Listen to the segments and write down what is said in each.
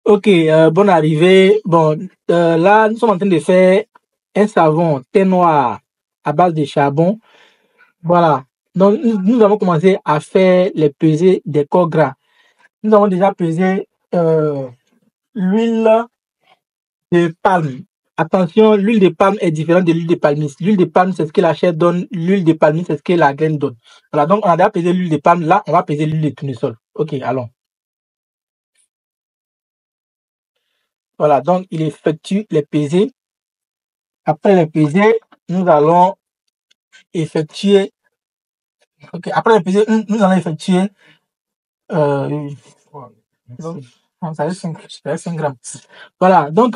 Ok, bonne arrivée. Bon, là, nous sommes en train de faire un savon thé noir à base de charbon. Voilà. Donc, nous avons commencé à faire les pesées des corps gras. Nous avons déjà pesé l'huile de palme. Attention, l'huile de palme est différente de l'huile de palmiste. L'huile de palme, c'est ce que la chair donne. L'huile de palmiste, c'est ce que la graine donne. Voilà, donc on a déjà pesé l'huile de palme. Là, on va peser l'huile de tournesol. Ok, allons. Voilà, donc il effectue les pesées. Après les pesées, nous allons effectuer. Ok, après les pesées, nous allons effectuer. Donc, ça reste 5 grammes. Voilà, donc,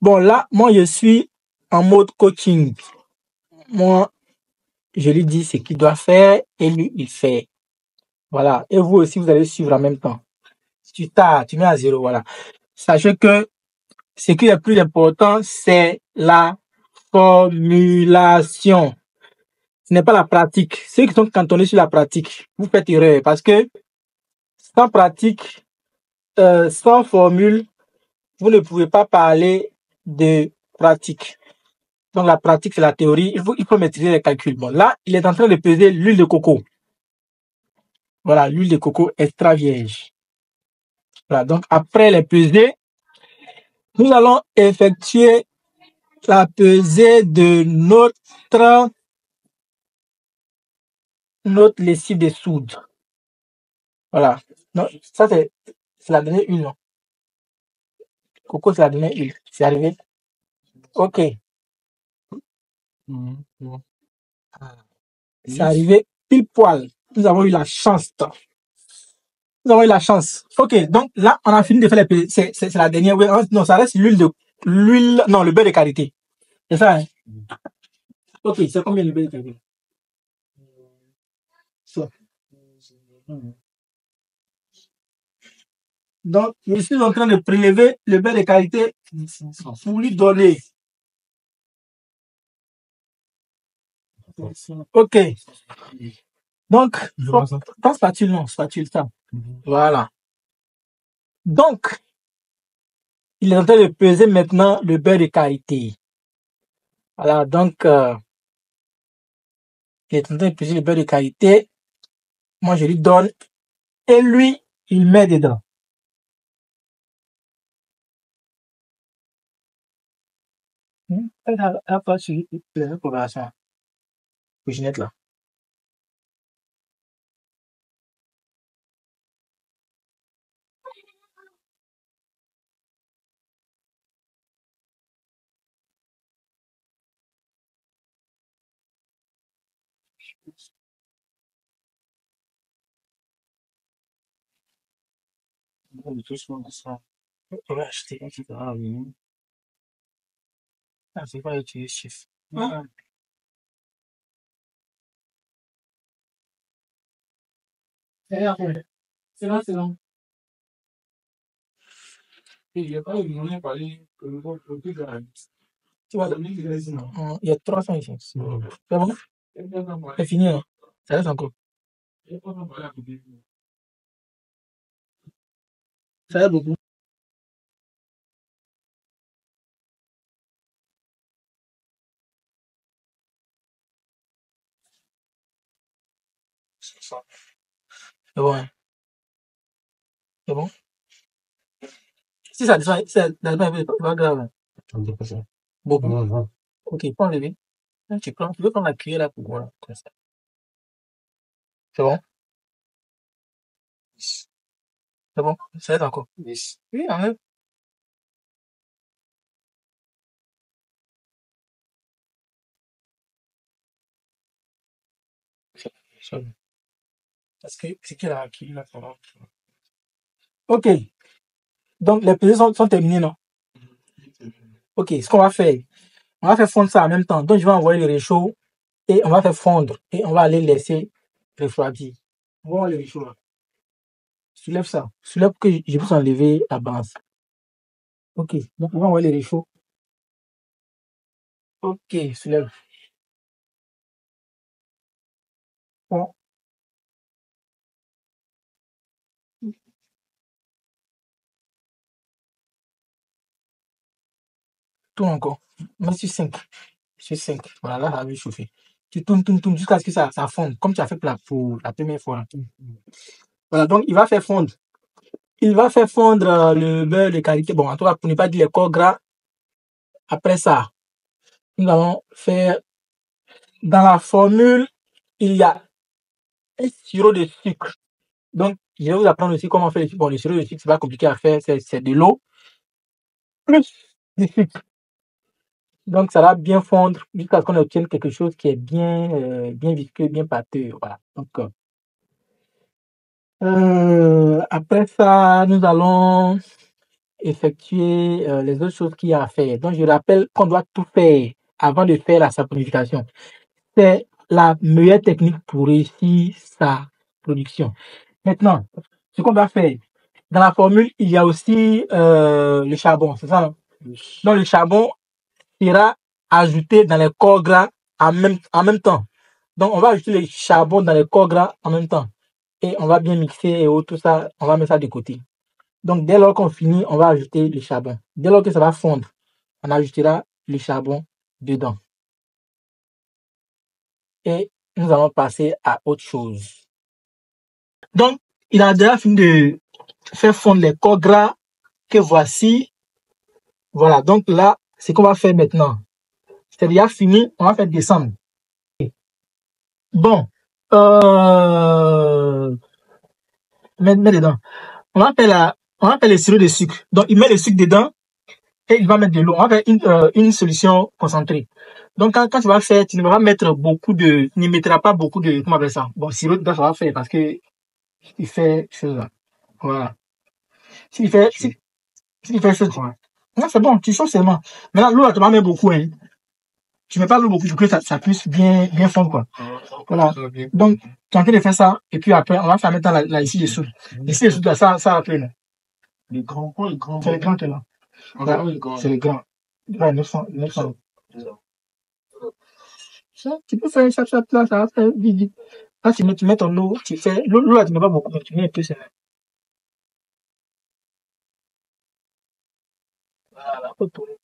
bon, là, moi, je suis en mode coaching. Moi, je lui dis ce qu'il doit faire et lui, il fait. Voilà, et vous aussi, vous allez suivre en même temps. Si tu t'as, tu mets à zéro, voilà. Sachez que ce qui est le plus important, c'est la formulation. Ce n'est pas la pratique. Ceux qui sont cantonnés sur la pratique, vous faites erreur parce que sans pratique, sans formule, vous ne pouvez pas parler de pratique. Donc la pratique, c'est la théorie. Il faut maîtriser les calculs. Bon, là, il est en train de peser l'huile de coco. Voilà, l'huile de coco extra vierge. Voilà, donc après les pesées, nous allons effectuer la pesée de notre lessive de soude. Voilà. Non, ça, c'est la dernière huile. Non? Coco, c'est la dernière huile. C'est arrivé. Ok. C'est arrivé pile poil. Nous avons eu la chance. Nous avons eu la chance. Ok, donc là, on a fini de faire les pesées. C'est la dernière. Non, ça reste l'huile, non, le beurre de karité. C'est ça, hein? Ok, c'est combien le beurre de karité? Ça. Donc, je suis en train de prélever le beurre de karité pour lui donner. Ok. Donc, pas spatule, non, spatule, ça. Voilà. Donc, il est en train de peser maintenant le beurre de karité. Voilà, donc, il est en train de peser le beurre de karité. Moi, je lui donne et lui, il met dedans. Elle a pas suivi la programmation. Couchinette là. On va acheter. Ah, c'est pas utiliser chiffre. C'est bon, c'est bon. Il y a 300 ici. C'est bon? C'est fini, hein? Ça reste encore. Ça reste beaucoup. C'est bon, hein? C'est bon? Si ça descend, c'est pas grave. Hein. Beaucoup. Ok, prends le lever. Tu peux prendre la cuillère là pour voilà, comme ça. C'est bon? C'est bon? Ça reste encore. Oui, enlève. C'est bon. Parce que c'est qui là qui l'a fait. Ok. Donc les pesées sont terminées, non? Ok, ce qu'on va faire, on va faire fondre ça en même temps. Donc je vais envoyer le réchaud et on va faire fondre et on va aller laisser refroidir. On va envoyer le réchaud là. Soulève ça. Soulève pour que je puisse enlever la base. Ok, donc on va envoyer le réchaud. Ok, soulève. Bon. tourne encore. Mets sur 5. Sur 5. Voilà, là, ça va chauffer. Tu tournes jusqu'à ce que ça fonde, comme tu as fait pour la première fois. Voilà, donc il va faire fondre. Il va faire fondre le beurre de qualité. Bon, en tout cas, pour ne pas dire les corps gras. Après ça, nous allons faire, dans la formule, il y a un sirop de sucre. Donc, je vais vous apprendre aussi comment faire le sucre. Bon, le sirop de sucre, c'est pas compliqué à faire, c'est de l'eau plus du sucre. Donc, ça va bien fondre jusqu'à ce qu'on obtienne quelque chose qui est bien visqueux, bien pâteux. Voilà. Donc, après ça, nous allons effectuer les autres choses qu'il y a à faire. Donc, je rappelle qu'on doit tout faire avant de faire la saponification. C'est la meilleure technique pour réussir sa production. Maintenant, ce qu'on va faire, dans la formule, il y a aussi le charbon, c'est ça, non? Donc, le charbon sera ajouté dans les corps gras en même temps. Donc, on va ajouter le charbon dans les corps gras en même temps. Et on va bien mixer et tout ça, on va mettre ça de côté. Donc, dès lors qu'on finit, on va ajouter le charbon. Dès lors que ça va fondre, on ajoutera le charbon dedans. Et nous allons passer à autre chose. Donc, il a déjà fini de faire fondre les corps gras que voici. Voilà, donc là, ce qu'on va faire maintenant, c'est déjà fini, on va faire descendre. Bon, mets dedans. On va faire le sirop de sucre. Donc, il met le sucre dedans et il va mettre de l'eau. On va faire une solution concentrée. Donc, quand tu vas faire, tu ne vas pas mettre tu ne mettras pas beaucoup de, comment on appelle ça? Bon, sirop dedans, ça va faire parce que il fait chose là. Voilà. S'il fait chose, non, c'est bon, tu chauffes seulement. Maintenant, l'eau, là, tu vas mettre beaucoup, hein. Tu mets pas l'eau beaucoup pour que ça puisse bien fondre, quoi. Voilà. Donc, tu es en train de faire ça, et puis après, on va faire maintenant là, ici dessous. Ici dessous, là, ça va plein. Les grands, quoi, les grands? C'est les grands qui est là. Voilà, c'est les grands. Ouais, 900. Ça, tu peux faire ça là, ça va faire vite. Là, tu mets ton eau, tu fais, l'eau, là, tu mets pas beaucoup, mais tu mets un peu, c'est là. Voilà, faut tourner.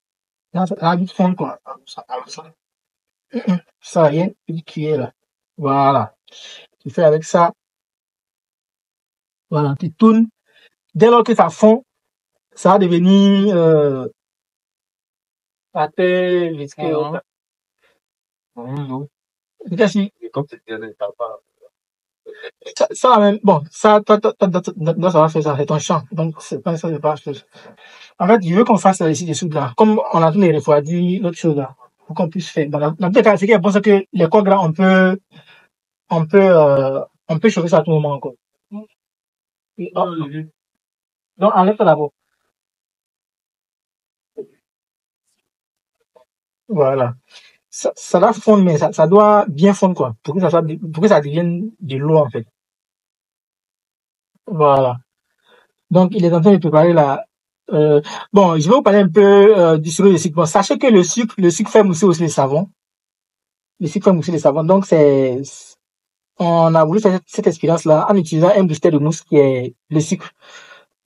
Là, ça va vite fondre, quoi. Ça, rien, une cuillère, là. Voilà. Tu fais avec ça. Voilà, tu tournes. Dès lors que ça fond, ça va devenir pâteux, visqueux. Ça même, bon, ça, toi, ça va faire ça, c'est ton champ. Donc, c'est pas ça, c'est pas chose. En fait, je veux qu'on fasse ici des trucs là. Comme on a tous les refroidis, l'autre chose là. Pour qu'on puisse faire. Dans tous les cas, ce qui est bon, c'est que les corps gras, on peut chauffer ça à tout moment encore. Donc, enlève ça d'abord. Voilà. Ça va fondre, mais ça doit bien fondre, quoi. Pour que ça devienne de l'eau, en fait. Voilà. Donc, il est en train de préparer la, bon, je vais vous parler un peu, du sirop de sucre. Bon, sachez que le sucre fait mousser aussi les savons. Le sucre fait mousser les savons. Donc, on a voulu faire cette expérience-là en utilisant un booster de mousse qui est le sucre.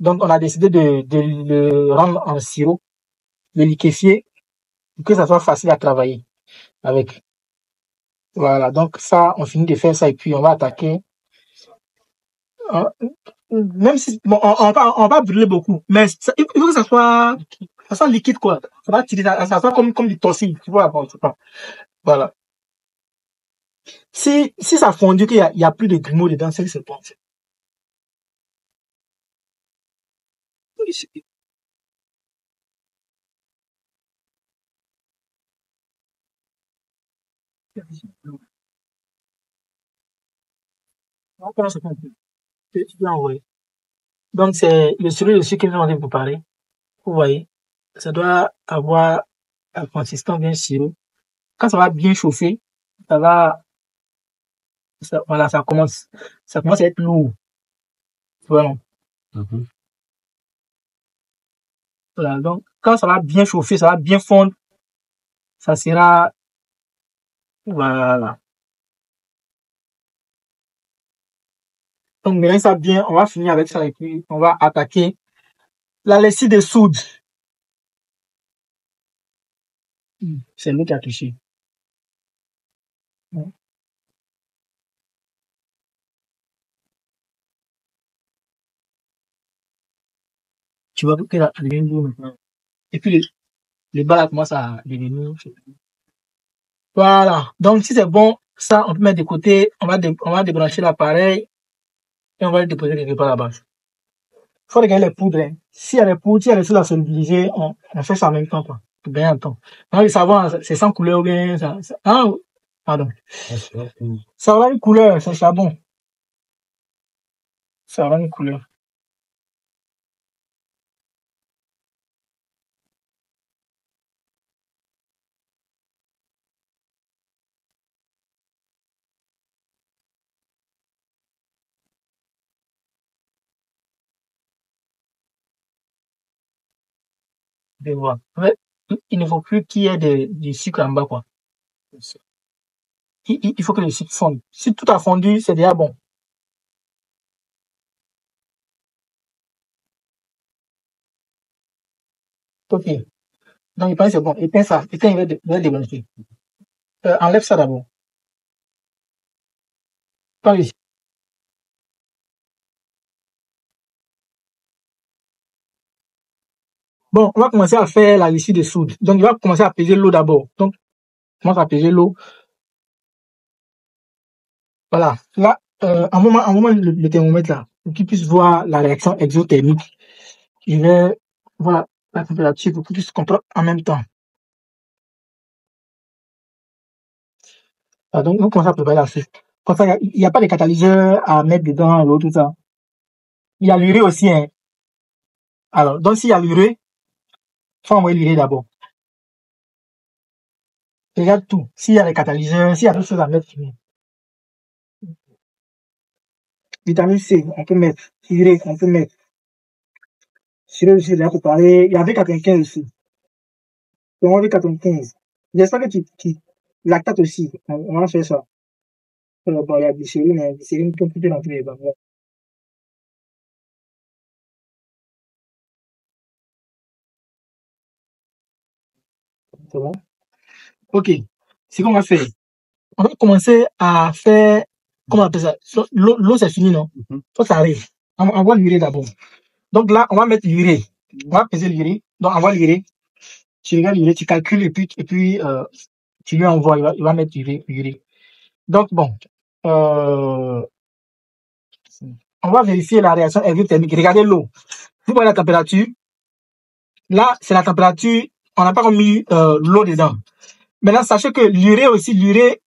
Donc, on a décidé de le rendre en sirop, le liquéfier, pour que ça soit facile à travailler avec. Voilà. Donc, ça, on finit de faire ça et puis on va attaquer. Même si, bon, on va brûler beaucoup, mais il faut que ça soit liquide, quoi. Ça va tirer, ça soit comme du torsil, tu vois, bon, je sais pas. Voilà. Si ça fondu, qu'il y a plus de grumeaux dedans, c'est que c'est bon. On commence à faire un peu. Tu peux envoyer. Donc, c'est le sirop de sucre que nous sommes en train de préparer. Vous voyez, ça doit avoir la consistance bien sirop. Quand ça va bien chauffer, voilà, ça commence à être lourd. Voilà. Voilà. Donc, quand ça va bien chauffer, ça va bien fondre, ça sera, voilà. Donc, mélange ça bien, on va finir avec ça et puis on va attaquer la lessive de soude. C'est l'eau qui a touché. Tu vois que ça devient lourd maintenant. Et puis le bas là commence à devenir. Voilà. Donc si c'est bon, ça on peut mettre de côté. On va débrancher l'appareil et on va le déposer quelque part là-bas. Il faut regarder les poudres. Hein. S'il y a les poudres, s'il y a les choses à solubiliser, on fait ça en même temps, quoi. Pour gagner un temps. Donc, le savon, c'est sans couleur ou bien pardon. Ça aura une couleur, c'est charbon. Ça aura une couleur. Je vois. Ouais. Il ne faut plus qu'il y ait du sucre en bas, quoi. Il faut que le sucre fonde. Si tout a fondu, c'est déjà bon. Ok. Donc, il pense que c'est bon. Éteins ça. Éteins, il va débrancher. Enlève ça d'abord. Pas ici. Bon, on va commencer à faire la lessive de soude. Donc, il va commencer à peser l'eau d'abord. Donc, on commence à peser l'eau. Voilà. Là, un moment le thermomètre là, pour qu'il puisse voir la réaction exothermique. Je vais voir la température pour qu'il puisse contrôler en même temps. Donc, on commence à préparer la suite. Comme ça, il n'y a pas de catalyseur à mettre dedans, l'eau, tout ça. Il y a l'urée aussi, hein. Alors, donc, s'il y a l'urée, il faut envoyer l'urée d'abord. Regarde tout. S'il y a les catalyseurs, s'il y a d'autres choses à mettre, vitamine C, on peut mettre. Urée, on peut mettre. Sirop aussi, j'ai déjà préparé. Il y avait 95 aussi. Donc, on va 95. J'espère que tu lactate aussi. On va faire ça. Bon, il y a glycérine, hein. Glycérine, tout est dans tous les bains. C'est bon? Ok. Ce qu'on va faire, on va commencer à faire, comment on appelle ça? L'eau, c'est fini, non? Faut que ça arrive. On va l'urée d'abord. Donc là, on va mettre l'urée. On va peser l'urée. Donc, on va l'urée. Tu regardes l'urée, tu calcules et puis tu lui envoies. Il va mettre l'urée. Donc, bon. On va vérifier la réaction exothermique. Regardez l'eau. Vous voyez la température. Là, c'est la température. On n'a pas remis l'eau dedans. Maintenant, sachez que l'urée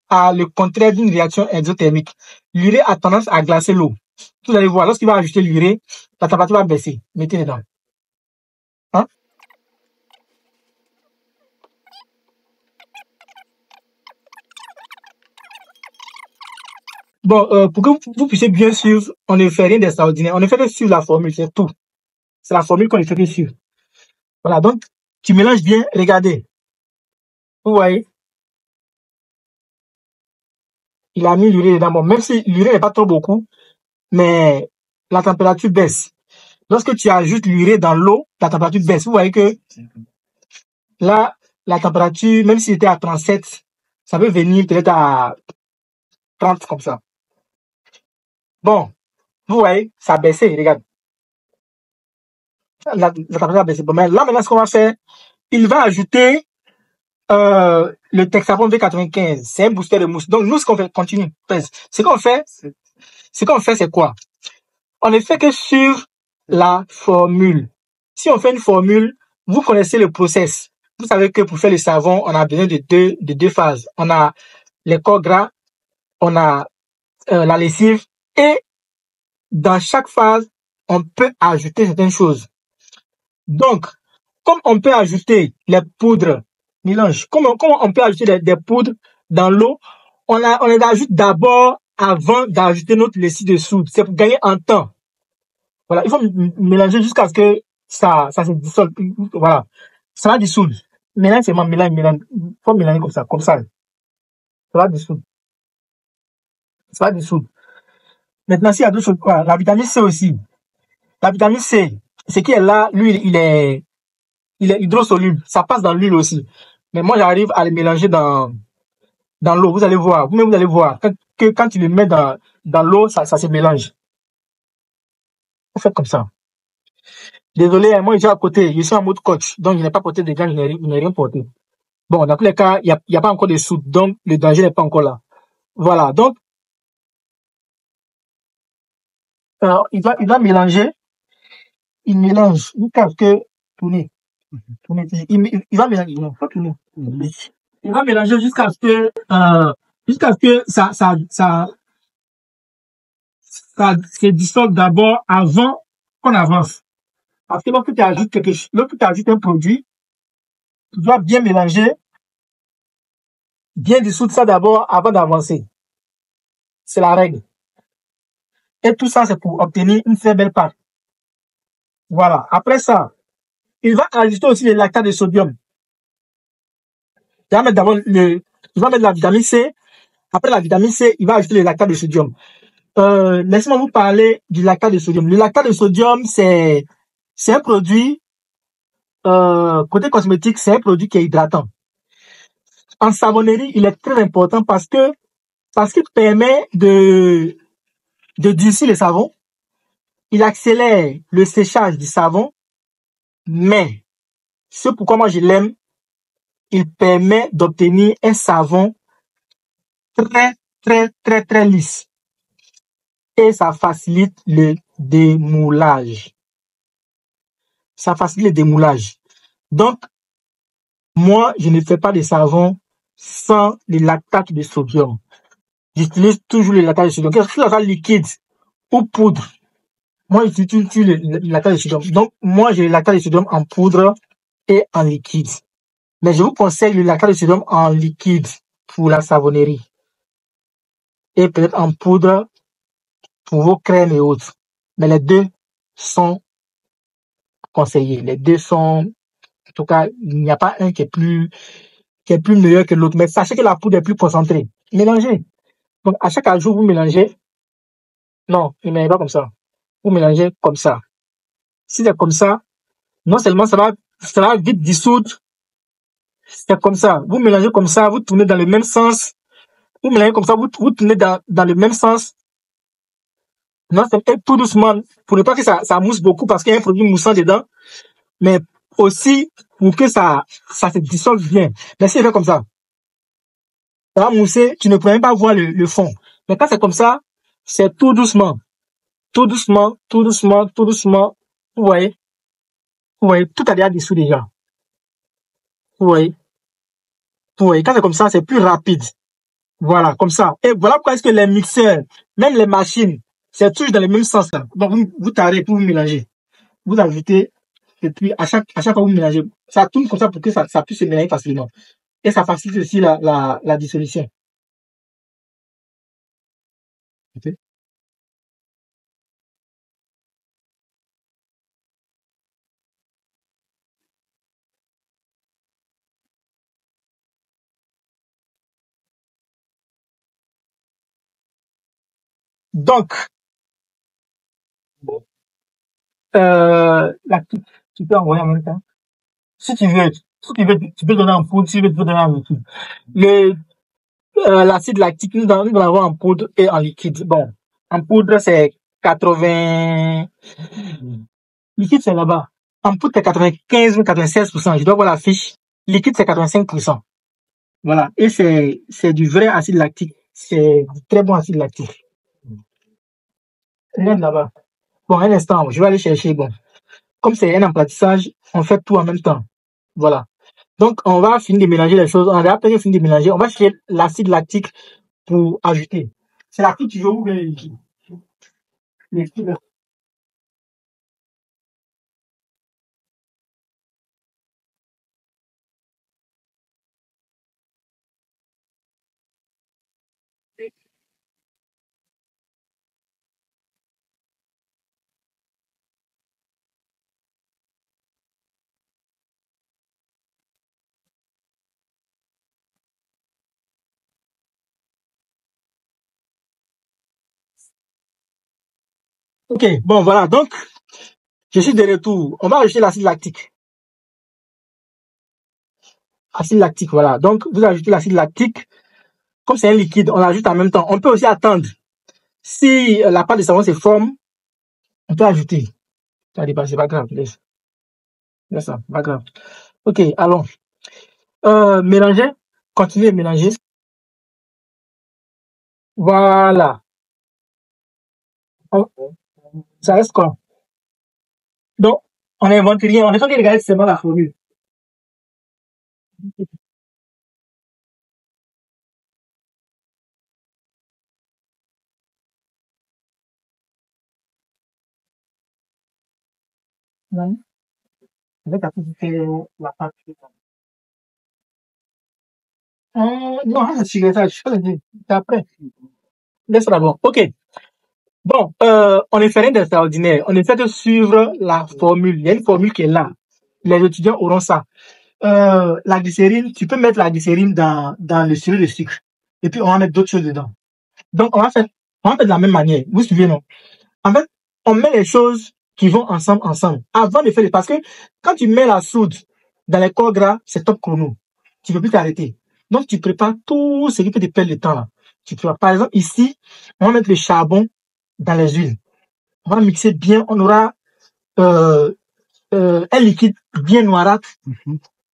a le contraire d'une réaction exothermique. L'urée a tendance à glacer l'eau. Vous allez voir, lorsqu'il va ajouter l'urée, la température va baisser. Mettez dedans. Hein? Bon, pour que vous puissiez bien suivre, on ne fait rien d'extraordinaire. On ne fait que suivre la formule, c'est tout. C'est la formule qu'on ne fait que suivre. Voilà, donc, tu mélanges bien, regardez. Vous voyez, il a mis l'urée dedans. Bon, même si l'urée n'est pas trop beaucoup, mais la température baisse. Lorsque tu ajoutes l'urée dans l'eau, la température baisse. Vous voyez que là, la température, même si c'était à 37, ça peut venir peut-être à 30 comme ça. Bon, vous voyez, ça a baissé, regarde. La température a baissé. Bon, mais là, maintenant, ce qu'on va faire, il va ajouter le Texapon V95. C'est un booster de mousse. Donc, nous, ce qu'on fait, continue. Ce qu'on fait, c'est quoi? On ne fait que suivre la formule. Si on fait une formule, vous connaissez le process. Vous savez que pour faire le savon, on a besoin de deux phases. On a les corps gras, on a la lessive et dans chaque phase, on peut ajouter certaines choses. Donc, comme on peut ajouter les poudres, mélange, comment on peut ajouter des poudres dans l'eau, on les ajoute d'abord avant d'ajouter notre lessive de soude. C'est pour gagner en temps. Voilà, il faut mélanger jusqu'à ce que ça se dissolve. Voilà, ça va dissoudre. Mélange seulement, mélange. Il faut mélanger comme ça. Ça va dissoudre. Ça va dissoudre. Maintenant, s'il y a d'autres choses, voilà, la vitamine C aussi. La vitamine C, ce qui est là, lui, il est hydrosoluble. Ça passe dans l'huile aussi. Mais moi, j'arrive à les mélanger dans l'eau. Vous allez voir. Vous-même, vous allez voir. Quand tu les mets dans l'eau, ça se mélange. Vous faites comme ça. Désolé, hein, moi, je suis à côté. Je suis en mode coach. Donc, je n'ai pas porté de gants, je n'ai rien porté. Bon, dans tous les cas, il y a pas encore de soude. Donc, le danger n'est pas encore là. Voilà. Donc, il va mélanger. Il mélange jusqu'à ce que, tournez, tournez. Il va mélanger, non, pas tourner. Il va mélanger jusqu'à ce que ça se dissolve d'abord avant qu'on avance. Parce que lorsque tu ajoutes quelque chose, lorsque tu ajoutes un produit, tu dois bien mélanger, bien dissoudre ça d'abord avant d'avancer. C'est la règle. Et tout ça, c'est pour obtenir une très belle pâte. Voilà. Après ça, il va ajouter aussi le lactate de sodium. Il va mettre d'abord il va mettre la vitamine C. Après la vitamine C, il va ajouter le lactate de sodium. Laissez-moi vous parler du lactate de sodium. Le lactate de sodium, c'est un produit, côté cosmétique, c'est un produit qui est hydratant. En savonnerie, il est très important parce qu'il permet de durcir le savon. Il accélère le séchage du savon, mais ce pourquoi moi je l'aime, il permet d'obtenir un savon très, très, très, très lisse. Et ça facilite le démoulage. Ça facilite le démoulage. Donc, moi, je ne fais pas de savon sans le lactate de sodium. J'utilise toujours le lactate de sodium. Que ce soit liquide ou poudre, moi, j'utilise le lactate de sodium. Donc, moi, j'ai le lactate de sodium en poudre et en liquide. Mais je vous conseille le lactate de sodium en liquide pour la savonnerie. Et peut-être en poudre pour vos crèmes et autres. Mais les deux sont conseillés. Les deux sont, en tout cas, il n'y a pas un qui est plus meilleur que l'autre. Mais sachez que la poudre est plus concentrée. Mélangez. Donc, à chaque jour, vous mélangez. Non, ne mélangez pas comme ça. Vous mélangez comme ça. Si c'est comme ça, non seulement ça va vite dissoudre, c'est comme ça. Vous mélangez comme ça, vous tournez dans le même sens. Vous mélangez comme ça, vous tournez dans le même sens. Non, c'est peut-être tout doucement, pour ne pas que ça mousse beaucoup parce qu'il y a un produit moussant dedans, mais aussi pour que ça se dissolve bien. Mais si je fais comme ça va mousser, tu ne peux même pas voir le fond. Mais quand c'est comme ça, c'est tout doucement. Tout doucement, tout doucement, tout doucement. Vous voyez? Vous voyez? Tout a déjà dissous déjà. Vous voyez? Vous voyez? Quand c'est comme ça, c'est plus rapide. Voilà, comme ça. Et voilà pourquoi est-ce que les mixeurs, même les machines, c'est toujours dans le même sens là. Donc vous tarez pour vous mélanger. Vous ajoutez, et puis à chaque fois vous mélangez. Ça tourne comme ça pour que ça puisse se mélanger facilement. Et ça facilite aussi la dissolution. Ok. Donc, tu peux envoyer en même temps. Si tu veux, tu peux donner en poudre, si tu veux, tu peux donner en liquide. L'acide lactique, nous allons avoir en poudre et en liquide. Bon, en poudre, c'est 80, liquide, c'est là-bas. En poudre, c'est 95 ou 96%. Je dois voir la fiche. Liquide, c'est 85%. Voilà. Et c'est du vrai acide lactique. C'est du très bon acide lactique. Regarde là-bas. Bon, un instant, je vais aller chercher. Bon, comme c'est un emplatissage, on fait tout en même temps. Voilà. Donc, on va finir de mélanger les choses. On a déjà fini de mélanger. On va chercher l'acide lactique pour ajouter. C'est la fiche, je vous le liquide. Ok, bon, voilà. Donc, je suis de retour. On va ajouter l'acide lactique. Acide lactique, voilà. Donc, vous ajoutez l'acide lactique. Comme c'est un liquide, on ajoute en même temps. On peut aussi attendre. Si la pâte de savon se forme, on peut ajouter. Ça dépend, c'est pas grave. Laisse ça, pas grave. Ok, allons. Mélanger. Continuez à mélanger. Voilà. Ça reste quoi? Donc, on n'invente rien. On est en train de regarder seulement la formule. Non, avec la la pâte. Non, ça, c'est après. Laisse d'abord. Ok. Bon, on ne fait rien d'extraordinaire. On essaie de suivre la formule. Il y a une formule qui est là. Les étudiants auront ça. La glycérine, tu peux mettre la glycérine dans le sirop de sucre. Et puis, on va mettre d'autres choses dedans. Donc, on va faire de la même manière. Vous suivez, non? En fait, on met les choses qui vont ensemble. Avant de faire parce que quand tu mets la soude dans les corps gras, c'est top chrono. Tu peux plus t'arrêter. Donc, tu prépares tout ce qui peut te perdre le temps, là. Tu prépares. Par exemple, ici, on va mettre le charbon dans les huiles. On va mixer bien. On aura, un liquide bien noirâtre.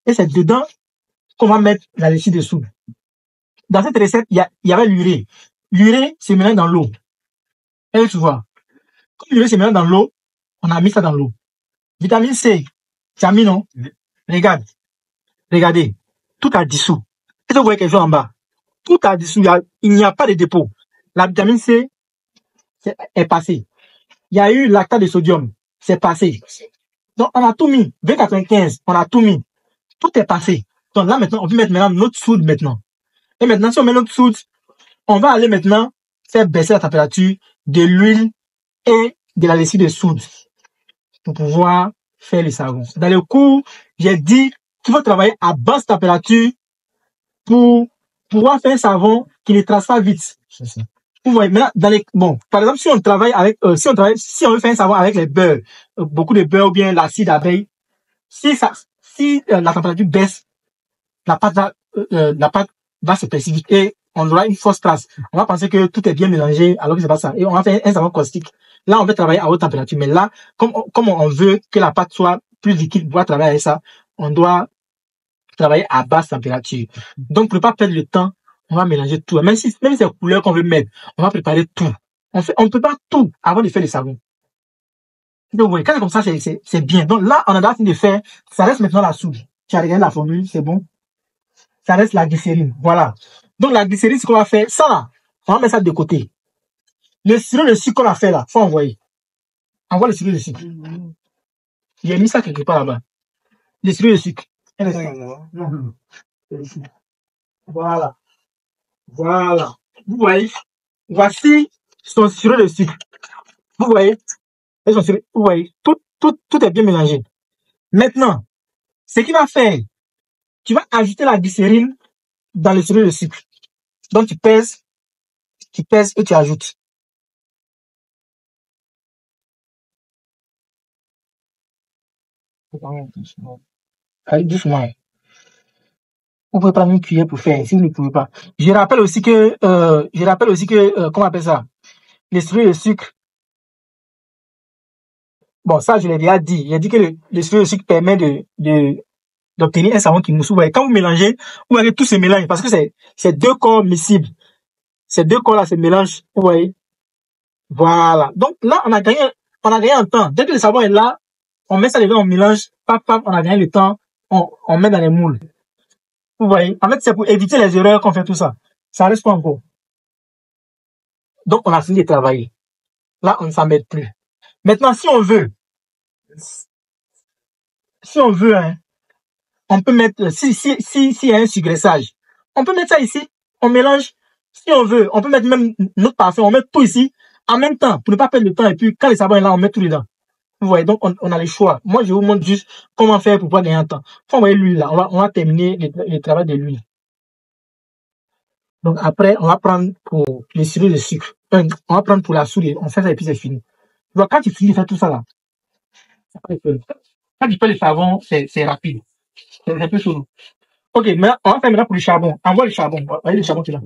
Et c'est dedans qu'on va mettre la lessive dessous. Dans cette recette, il y avait l'urée. L'urée se mélange dans l'eau. Et tu vois, comme l'urée se mélange dans l'eau, on a mis ça dans l'eau. Vitamine C, tu as mis, non? Regarde, regardez, tout a dissous. Et vous voyez quelque chose en bas. Tout a dissous, il n'y a pas de dépôt. La vitamine C est passée. Il y a eu lactate de sodium, c'est passé. Donc, on a tout mis. V95, on a tout mis. Tout est passé. Donc là, maintenant, on peut mettre maintenant notre soude maintenant. Et maintenant, si on met notre soude, on va aller maintenant faire baisser la température de l'huile et de la lessive de soude pour pouvoir faire le savon. Dans le cours, j'ai dit qu'il faut travailler à basse température pour pouvoir faire un savon qui ne trace pas vite. Vous voyez, maintenant, bon, par exemple, si on travaille avec, si on veut faire un savon avec les beurres, beaucoup de beurre ou bien l'acide d'abeille, si la température baisse, la pâte va se précipiter et on aura une fausse trace. On va penser que tout est bien mélangé alors que c'est pas ça. Et on va faire un savon caustique. Là, on veut travailler à haute température. Mais là, comme on veut que la pâte soit plus liquide pour travailler avec ça, on doit travailler à basse température. Donc, pour ne pas perdre le temps, on va mélanger tout. Même si c'est couleurs qu'on veut mettre, on va préparer tout. On prépare tout avant de faire le savon. Donc, oui, quand c'est comme ça, c'est bien. Donc là, on a hâte de faire, ça reste maintenant la soude. Tu as regardé la formule, c'est bon. Ça reste la glycérine. Voilà. Donc, la glycérine, ce qu'on va faire, ça là, on va mettre ça de côté. Le sirop de sucre qu'on a fait là, faut envoyer. Envoie le sirop de sucre. Il a mis ça quelque part là-bas. Le sirop de sucre. Voilà. Voilà. Vous voyez, voici son sirop de sucre. Vous voyez, vous voyez, tout est bien mélangé. Maintenant, ce qu'il va faire, tu vas ajouter la glycérine dans le sirop de sucre. Donc, tu pèses et tu ajoutes. Allez, doucement. Vous pouvez prendre une cuillère pour faire, si vous ne pouvez pas. Je rappelle aussi que, comment on appelle ça? Le sirop de sucre. Bon, ça, je l'ai déjà dit. J'ai dit que le sirop de sucre permet d'obtenir un savon qui mousse. Vous voyez, quand vous mélangez, vous voyez que tout se mélange parce que c'est deux corps miscibles. Ces deux corps-là se mélangent. Vous voyez? Voilà. Donc là, on a gagné un temps. Dès que le savon est là, on met ça dedans, on mélange, paf, paf, on a gagné le temps, on met dans les moules. Vous voyez? En fait, c'est pour éviter les erreurs qu'on fait tout ça. Ça reste pas encore. Donc, on a fini de travailler. Là, on ne s'en met plus. Maintenant, si on veut, hein, on peut mettre, s'il y a un sucressage, on peut mettre ça ici, on mélange. Si on veut, on peut mettre même notre parfum, on met tout ici, en même temps, pour ne pas perdre le temps, et puis, quand le savon est là, on met tout dedans. Vous voyez, donc, on a les choix. Moi, je vous montre juste comment faire pour pouvoir gagner un temps. Faut envoyer l'huile là, on va terminer le travail de l'huile. Donc, après, on va prendre pour les sirop de sucre. On va prendre pour la soude, on fait ça et puis c'est fini. Donc, quand tu finis de faire tout ça là, quand tu fais le savon, c'est rapide. C'est un peu chaud. Ok, maintenant, on va faire maintenant pour le charbon. Envoie le charbon. Voyez le charbon qui est là.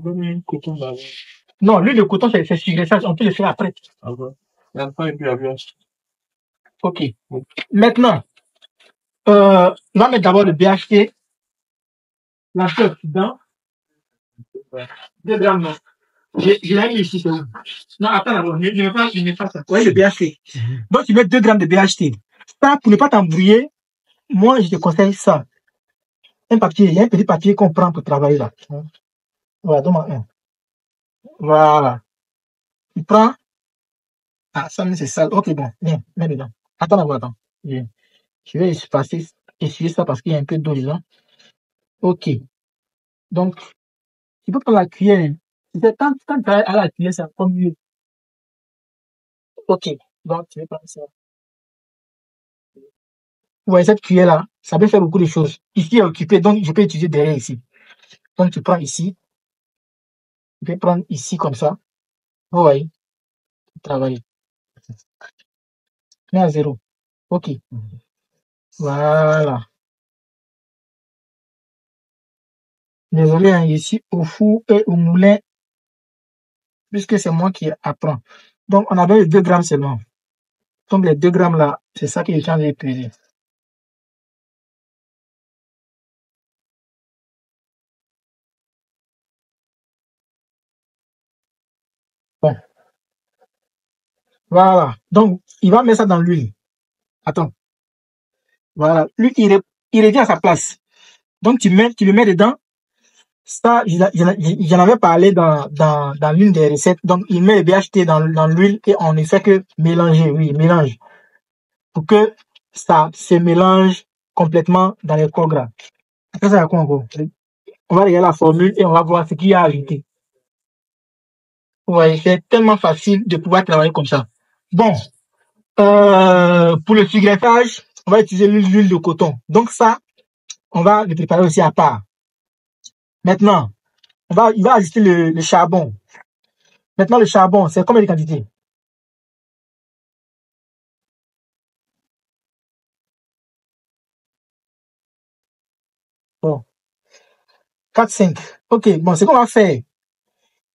Non, l'huile de coton, c'est sugressage. On peut le faire après. Ok. Maintenant, on va mettre d'abord le BHT. La chose dedans. 2 grammes, non. Je l'ai mis ici, c'est où? Non, attends d'abord. Je mets pas ça. Voyez le BHT. Donc, tu mets 2 grammes de BHT. Ça, pour ne pas t'embrouiller, moi, je te conseille ça. Un papier, il y a un petit papier qu'on prend pour travailler là. Voilà, donne-moi un. Voilà. Tu prends. Ah, ça, c'est sale. Ok, bon, viens, mets dedans. Attends d'abord, attends. Viens. Je vais essuyer ça parce qu'il y a un peu d'eau dedans. Ok. Donc, tu peux prendre la cuillère. Quand tu as à la cuillère, c'est encore mieux. Ok. Donc, tu vais prendre ça. Ouais, cette cuillère-là, ça peut faire beaucoup de choses. Ici est occupé, donc je peux utiliser derrière ici. Donc, tu prends ici. Tu peux prendre ici comme ça. Vous voyez, travailler. Mets à 0. Ok. Voilà. Désolé, hein, ici au four et au moulin, puisque c'est moi qui apprends. Donc, on avait les 2 grammes seulement. Donc, les 2 grammes là, c'est ça qui est en train de peser. Bon, voilà. Donc, il va mettre ça dans l'huile. Attends. Voilà. Lui, il revient à sa place. Donc, tu le mets dedans. Ça, j'en avais parlé dans l'une des recettes. Donc, il met le BHT dans l'huile et on ne fait que mélanger. Oui, mélange. Pour que ça se mélange complètement dans les corps gras. Après, ça, quoi encore? On va regarder la formule et on va voir ce qu'il y a à ajouter. Ouais, c'est tellement facile de pouvoir travailler comme ça. Bon, pour le sugreffage, on va utiliser l'huile de coton. Donc ça, on va le préparer aussi à part. Maintenant, il va ajouter le charbon. Maintenant, le charbon, c'est combien de quantité? Bon, 4, 5. Ok, bon, ce qu'on va faire,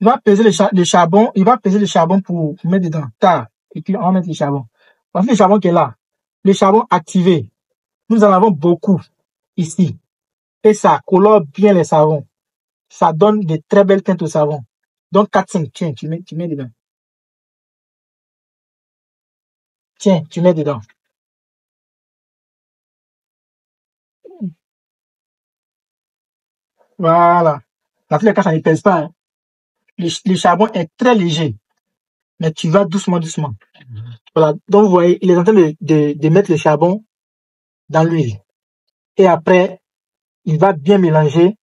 il va peser le charbon, il va peser le charbon pour mettre dedans. Tard. Et puis, on va mettre le charbon. Voici le charbon qui est là. Le charbon activé. Nous en avons beaucoup ici. Et ça colore bien les savons. Ça donne de très belles teintes au savon. Donc, 4, 5, tiens, tu mets dedans. Tiens, tu mets dedans. Voilà. Dans tous les cas, ça ne pèse pas, hein. Le charbon est très léger, mais tu vas doucement, doucement. Voilà. Donc, vous voyez, il est en train de mettre le charbon dans l'huile. Et après, il va bien mélanger.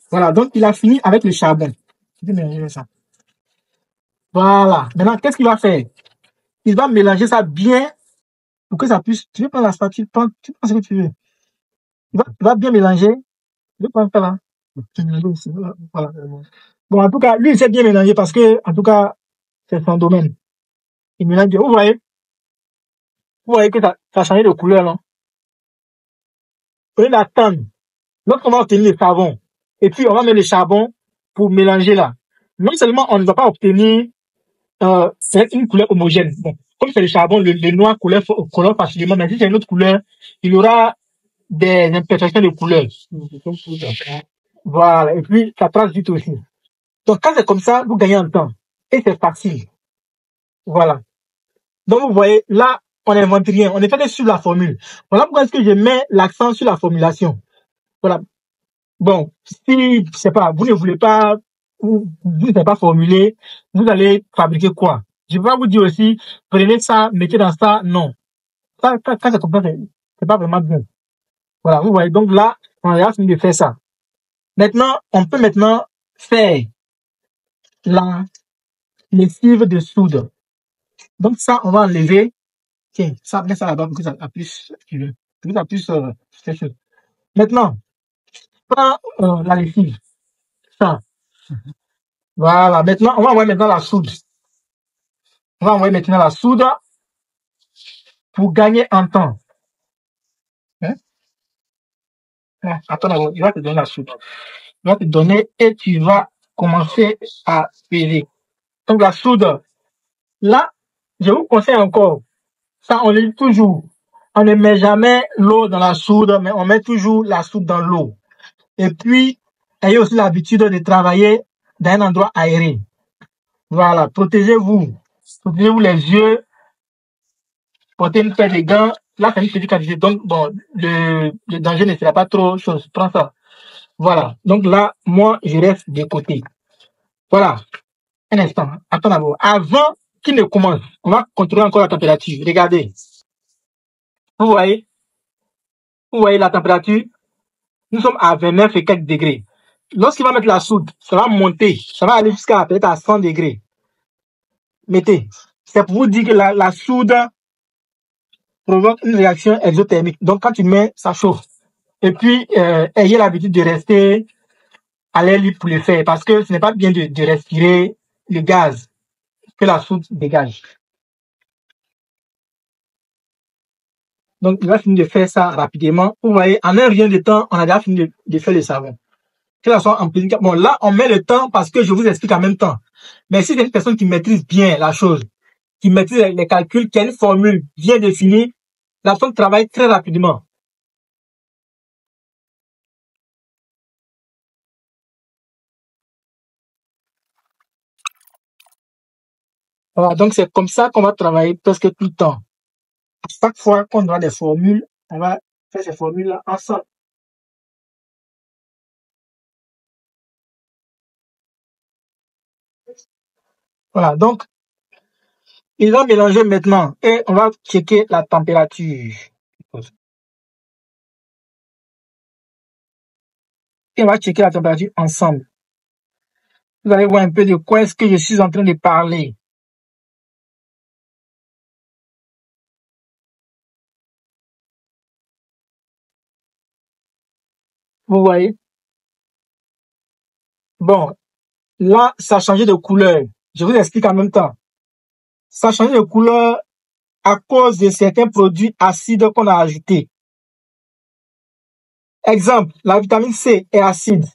Voilà. Donc, il a fini avec le charbon. Tu peux mélanger ça. Voilà. Maintenant, qu'est-ce qu'il va faire? Il va mélanger ça bien pour que ça puisse. Tu veux prendre la spatule, tu prends ce que tu veux. Il va bien mélanger. Je vais prendre ça là. Voilà. Bon, en tout cas, lui, il s'est bien mélangé parce que, en tout cas, c'est son domaine. Il mélange bien. Vous voyez que ça a changé de couleur, non? Au lieu d'attendre, lorsqu'on va obtenir le savon, et puis on va mettre le charbon pour mélanger là. Non seulement on ne va pas obtenir c'est une couleur homogène. Bon, comme c'est le charbon, le noir colore facilement, mais si c'est une autre couleur, il y aura des imperfections de couleur. Voilà, et puis ça trace vite aussi. Donc quand c'est comme ça, vous gagnez en temps. Et c'est facile. Voilà. Donc vous voyez, là, on n'invente rien. On est fait que sur la formule. Voilà pourquoi est-ce que je mets l'accent sur la formulation. Voilà. Bon, si, je sais pas, vous ne voulez pas, vous ne savez pas formuler, vous allez fabriquer quoi? Je vais pas vous dire aussi, prenez ça, mettez dans ça, non. Ça, quand c'est comme ça, c'est pas vraiment bien. Voilà, vous voyez. Donc là, on a fini de faire ça. Maintenant, on peut maintenant faire la lessive de soude. Donc ça, on va enlever. Tiens, ça, mets ça là-bas pour que ça puisse, pour que ça puisse, faire chaud. Maintenant, prends la lessive. Ça. Voilà. Maintenant, on va envoyer maintenant la soude. On va envoyer maintenant la soude pour gagner en temps. Hein? Non, attends, il va te donner la soude. Il va te donner et tu vas commencer à peser. Donc la soude, là, je vous conseille encore, ça on le dit toujours, on ne met jamais l'eau dans la soude, mais on met toujours la soude dans l'eau. Et puis, ayez aussi l'habitude de travailler dans un endroit aéré. Voilà, protégez-vous. Protégez-vous les yeux, portez une paire de gants. Là, c'est une petite quantité, donc bon, le danger ne sera pas trop chose. Prends ça. Voilà, donc là, moi, je reste de côté. Voilà, un instant, attends d'abord. Avant qu'il ne commence, on va contrôler encore la température. Regardez. Vous voyez? Vous voyez la température? Nous sommes à 29 et quelques degrés. Lorsqu'il va mettre la soude, ça va monter. Ça va aller jusqu'à peut-être à 100 degrés. Mettez. C'est pour vous dire que la soude provoque une réaction exothermique. Donc, quand tu mets, ça chauffe. Et puis, ayez l'habitude de rester à l'air libre pour le faire. Parce que ce n'est pas bien de respirer le gaz que la soude dégage. Donc, il va finir de faire ça rapidement. Vous voyez, en un rien de temps, on a déjà fini de faire le savon. Que ça soit en petit. Bon, là, on met le temps parce que je vous explique en même temps. Mais si c'est une personne qui maîtrise bien la chose, qui maîtrise les calculs, qui a une formule bien définie, la personne travaille très rapidement. Voilà, donc c'est comme ça qu'on va travailler presque tout le temps. Chaque fois qu'on aura des formules, on va faire ces formules-là ensemble. Voilà, donc, il va mélanger maintenant et on va checker la température. Et on va checker la température ensemble. Vous allez voir un peu de quoi est-ce que je suis en train de parler. Vous voyez? Bon, là, ça a changé de couleur. Je vous explique en même temps. Ça a changé de couleur à cause de certains produits acides qu'on a ajoutés. Exemple, la vitamine C est acide.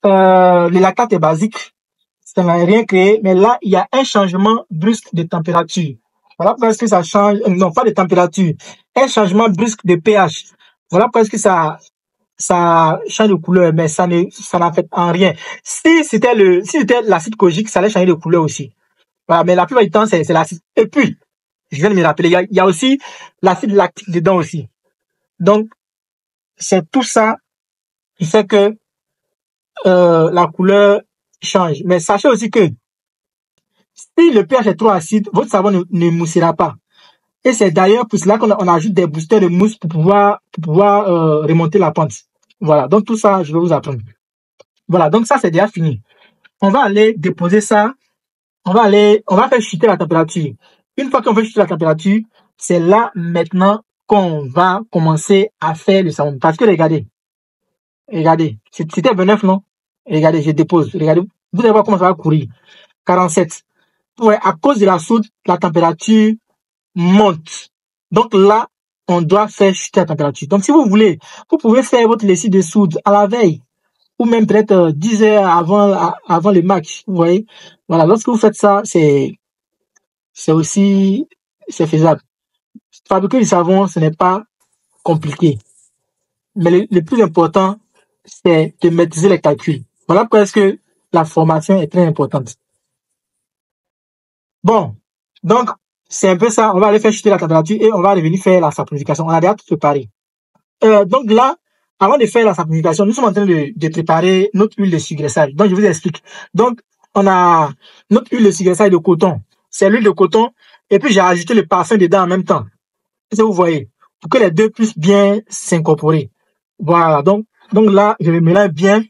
Le lactate est basique. Ça n'a rien créé, mais là, il y a un changement brusque de température. Voilà pourquoi est-ce que ça change, non, pas de température, un changement brusque de pH. Voilà pourquoi est-ce que ça change de couleur, mais ça n'affecte en rien. Si c'était l'acide kojique, ça allait changer de couleur aussi. Voilà, mais la plupart du temps, c'est l'acide. Et puis, je viens de me rappeler, il y a aussi l'acide lactique dedans aussi. Donc, c'est tout ça qui fait que la couleur change. Mais sachez aussi que si le pH est trop acide, votre savon ne moussera pas. Et c'est d'ailleurs pour cela qu'on ajoute des boosters de mousse pour pouvoir remonter la pente. Voilà, donc tout ça, je vais vous apprendre. Voilà, donc ça, c'est déjà fini. On va aller déposer ça. On va faire chuter la température. Une fois qu'on fait chuter la température, c'est là maintenant qu'on va commencer à faire le savon. Parce que regardez, c'était 29, non? Regardez, je dépose. Regardez, vous allez voir comment ça va courir. 47. Ouais, à cause de la soude, la température monte. Donc là, on doit faire chuter la température. Donc si vous voulez, vous pouvez faire votre lessive de soude à la veille ou même peut-être 10 heures avant le match. Vous voyez? Voilà, lorsque vous faites ça, c'est faisable. Fabriquer du savon, ce n'est pas compliqué. Mais le plus important, c'est de maîtriser les calculs. Voilà pourquoi est-ce que la formation est très importante. Bon, donc, c'est un peu ça. On va aller faire chuter la température et on va revenir faire la saponification. On a déjà tout préparé. Donc là, avant de faire la saponification, nous sommes en train de préparer notre huile de sucressage. Donc, je vous explique. Donc, on a notre huile de sucressage de coton. C'est l'huile de coton. Et puis, j'ai ajouté le parfum dedans en même temps. Ça, vous voyez. Pour que les deux puissent bien s'incorporer. Voilà. Donc là, je le mélange bien.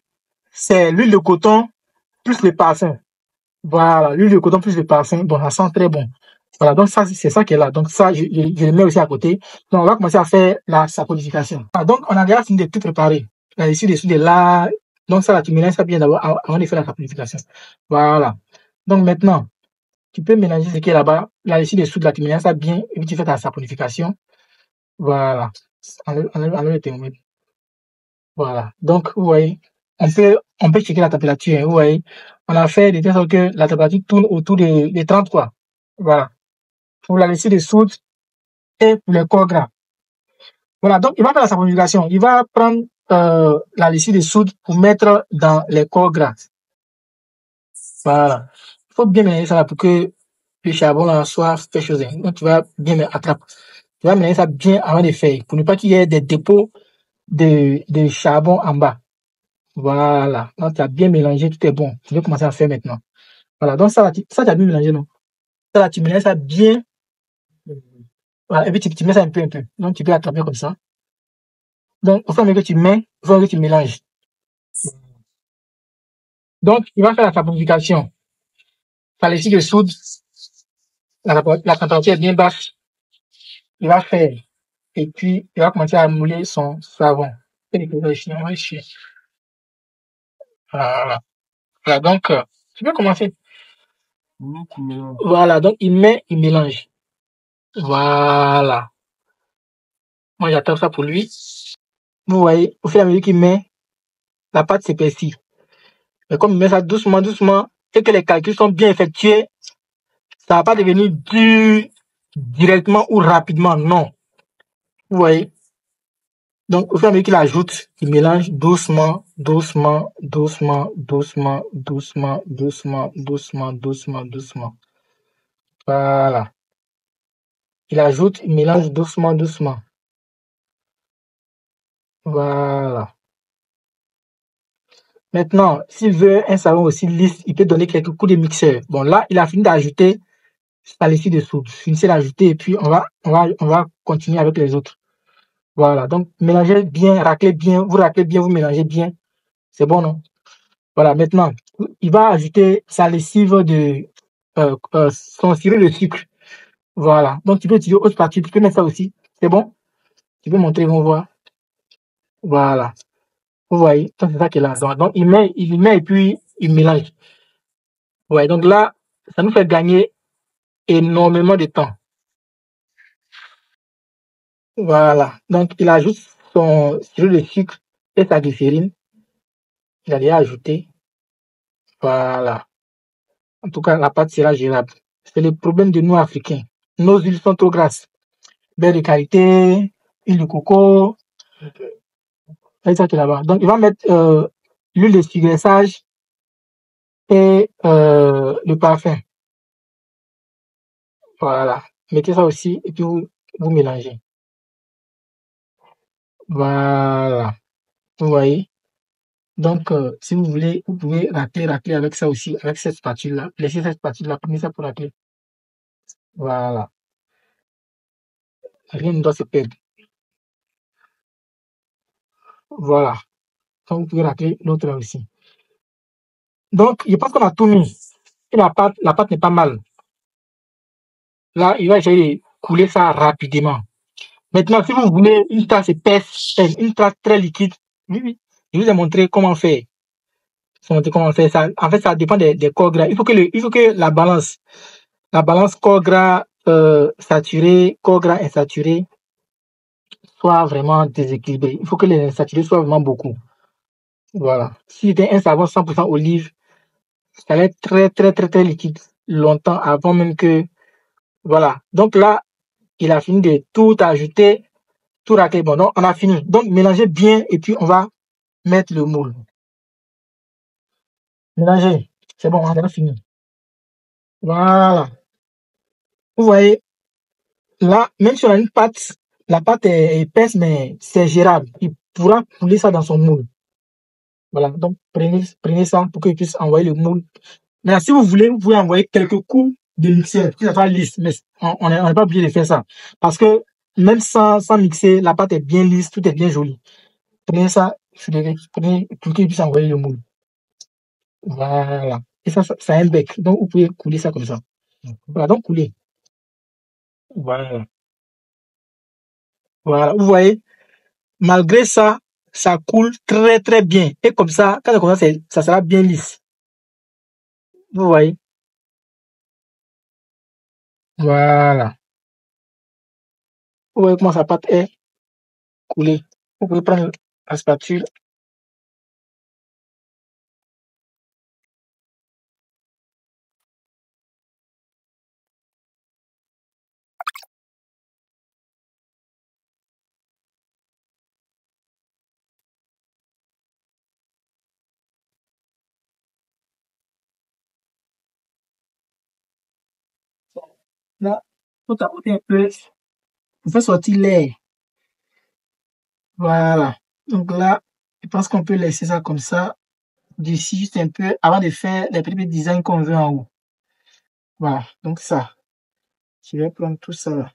C'est l'huile de coton plus le parfum. Voilà. L'huile de coton plus le parfum. Bon, ça sent très bon. Voilà, donc ça, c'est ça qui est là. Donc ça, je le mets aussi à côté. Donc on va commencer à faire la saponification. Voilà, donc on a déjà fini de tout préparer. La lessive des soude est là. Donc ça, là, tu mélanges ça bien d'abord avant de faire la saponification. Voilà. Donc maintenant, tu peux mélanger ce qui est là-bas. La lessive des soude, là, tu mélanges ça bien et puis tu fais ta saponification. Voilà. Enlève le thermomètre. Voilà. Donc, vous voyez, on peut checker la température, hein, vous voyez. On a fait de telle sorte que la température tourne autour des 33. Voilà. Pour la lessive de soude et pour les corps gras. Voilà. Donc, il va faire la saponification. Il va prendre la lessive de soude pour mettre dans les corps gras. Voilà. Il faut bien mélanger ça là pour que le charbon là soit fait chose. Donc, tu vas bien attraper. Tu vas mélanger ça bien avant de faire pour ne pas qu'il y ait des dépôts de charbon en bas. Voilà. Donc, tu as bien mélangé, tout est bon. Tu vais commencer à faire maintenant. Voilà. Donc, ça, tu as bien mélangé, non? Ça, là, tu mélanges ça bien. Voilà. Et puis, tu mets ça un peu, un peu. Donc, tu peux attraper comme ça. Donc, au fur et à mesure que tu mets, au fur et à mesure que tu mélanges. Donc, il va faire la saponification. Par les de soude, la température est bien basse. Il va faire. Et puis, il va commencer à mouler son savon. Voilà. Voilà. Donc, tu peux commencer. Voilà. Donc, il met, il mélange. Voilà. Moi, j'attends ça pour lui. Vous voyez, au fur et à mesure qu'il met, la pâte s'épaissit. Mais comme il met ça doucement, doucement, et que les calculs sont bien effectués, ça va pas devenir dur directement ou rapidement, non. Vous voyez. Donc, au fur et à mesure qu'il ajoute, il mélange doucement, doucement, doucement, doucement, doucement, doucement, doucement, doucement, doucement. Voilà. Il ajoute, il mélange doucement, doucement. Voilà. Maintenant, s'il veut un savon aussi lisse, il peut donner quelques coups de mixeur. Bon, là, il a fini d'ajouter sa lessive de soude. Finissez d'ajouter et puis on va continuer avec les autres. Voilà. Donc, mélangez bien, raclez bien, vous mélangez bien. C'est bon, non? Voilà. Maintenant, il va ajouter sa lessive de, son sirop de sucre. Voilà. Donc, tu peux utiliser autre partie. Tu peux mettre ça aussi. C'est bon? Tu peux montrer, ils vont voir. Voilà. Vous voyez? Donc, c'est ça qui est là. Donc, il met et puis, il mélange. Ouais. Donc là, ça nous fait gagner énormément de temps. Voilà. Donc, il ajoute son sirop de sucre et sa glycérine. Il a déjà ajouté. Voilà. En tout cas, la pâte sera gérable. C'est le problème de nous, Africains. Nos huiles sont trop grasses. Beurre de qualité, huile de coco. C'est ça qui est là-bas. Donc, il va mettre l'huile de sugraissage et le parfum. Voilà. Mettez ça aussi et puis vous mélangez. Voilà. Vous voyez? Donc, si vous voulez, vous pouvez racler avec ça aussi, avec cette spatule-là. Laissez cette spatule-là, prenez ça pour racler. Voilà. Rien ne doit se perdre. Voilà. Donc, vous pouvez racler l'autre là aussi. Donc, je pense qu'on a tout mis. Et la pâte n'est pas mal. Là, il va essayer de couler ça rapidement. Maintenant, si vous voulez une tasse épaisse, une tasse très liquide, oui, je vous ai montré comment faire. Comment faire ça. En fait, ça dépend des corps gras. Il faut que la balance corps gras saturé, corps gras insaturé soit vraiment déséquilibrée. Il faut que les insaturés soient vraiment beaucoup. Voilà. Si c'était un savon 100% olive, ça allait être très, très, très, très liquide longtemps avant même que. Voilà. Donc là, il a fini de tout ajouter, tout racler. Bon, donc on a fini. Donc mélangez bien et puis on va mettre le moule. Mélangez. C'est bon, on a fini. Voilà. Vous voyez, là, même si on a une pâte, la pâte est épaisse, mais c'est gérable. Il pourra couler ça dans son moule. Voilà. Donc prenez ça pour qu'il puisse envoyer le moule. Mais si vous voulez, vous pouvez envoyer quelques coups de mixeur pour que ça soit lisse. Mais on n'est pas obligé de faire ça. Parce que même sans mixer, la pâte est bien lisse, tout est bien joli. Prenez ça, prenez pour qu'il puisse envoyer le moule. Voilà. Et ça a un bec. Donc, vous pouvez couler ça comme ça. Voilà, donc coulez. Voilà. Voilà. Vous voyez, malgré ça, ça coule très très bien. Et comme ça, quand c'est comme ça, ça sera bien lisse. Vous voyez. Voilà. Vous voyez comment sa pâte est coulée. Vous pouvez prendre la spatule. Là, vous tapotez un peu. Vous faites sortir l'air. Voilà. Donc là, je pense qu'on peut laisser ça comme ça. D'ici juste un peu avant de faire les petits designs qu'on veut en haut. Voilà. Donc ça. Je vais prendre tout ça là.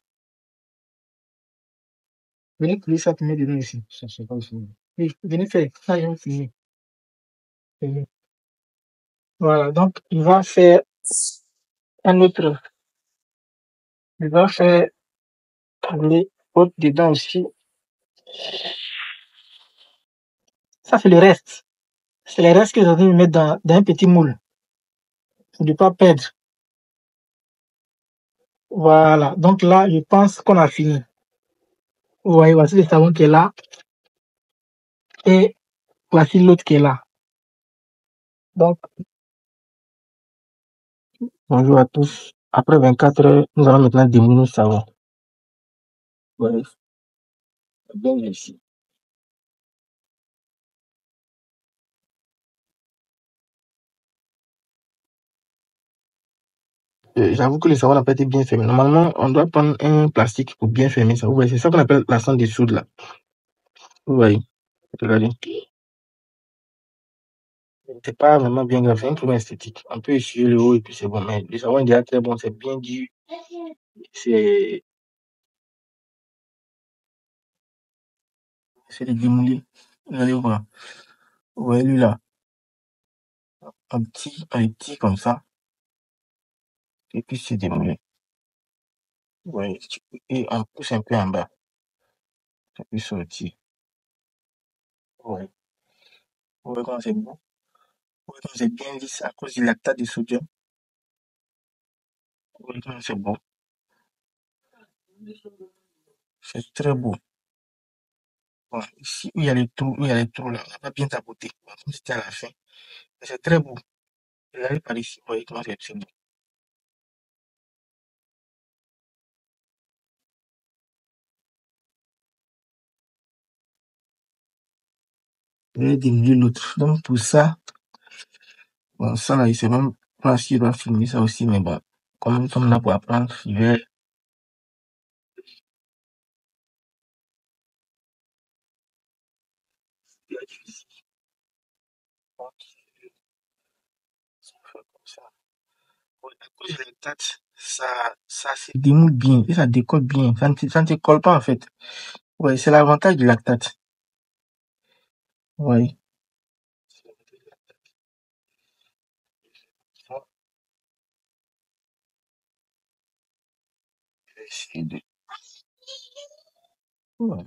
Venez couler ça pour mettre dedans ici. Ça, c'est pas fini. Oui, venez faire. Ça, j'ai fini. Voilà. Donc, il va faire un autre. Il va faire couler autre dedans aussi. Ça, c'est le reste. C'est le reste que j'ai envie de mettre dans un petit moule. Pour ne pas perdre. Voilà. Donc là, je pense qu'on a fini. Vous voyez, voici le savon qui est là. Et voici l'autre qui est là. Donc, bonjour à tous. Après 24 heures, nous allons maintenant démouler nos savons. Ouais, bien ici. J'avoue que le savon n'a pas été bien fermé. Normalement, on doit prendre un plastique pour bien fermer ça. Vous voyez, c'est ça qu'on appelle la sonde de soude là. Vous voyez, regardez. C'est pas vraiment bien grave, c'est un truc esthétique. On peut essuyer le haut et puis c'est bon. Mais le savon est déjà très bon, c'est bien dur. C'est de démouler. Vous allez voir. Vous voyez lui là. Un petit comme ça. Et puis c'est démoulé. Vous voyez. Et on pousse un peu en bas. Ça peut sortir. Vous voyez. Vous voyez comment c'est bon. Vous voyez comment c'est bien lisse à cause du lactate de sodium. Vous voyez comment c'est beau. C'est très beau. Bon, ici où il y a les trous, là, on n'a pas bien tapoté. Comme c'était à la fin. Mais c'est très beau. Regardez par ici. Vous voyez comment c'est beau. Je vais diminuer l'autre. Donc pour ça, bon, ça là, il sait même pas s'il doit filmer ça aussi, mais bon, comme nous sommes là pour apprendre, je vais. Comme ça. Ouais, à cause du lactate, ça se démoule bien et ça décolle bien. Ça ne te colle pas en fait. Ouais, c'est l'avantage du lactate. Ouais. Je vais essayer de. Ouais.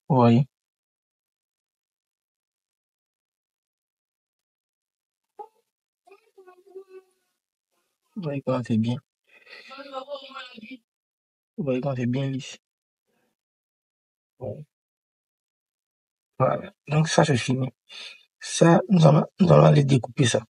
Ouais. Vous voyez comment c'est bien. Vous voyez comment c'est bien lisse. Ouais. Voilà. Donc ça c'est fini. Ça, nous allons aller découper ça.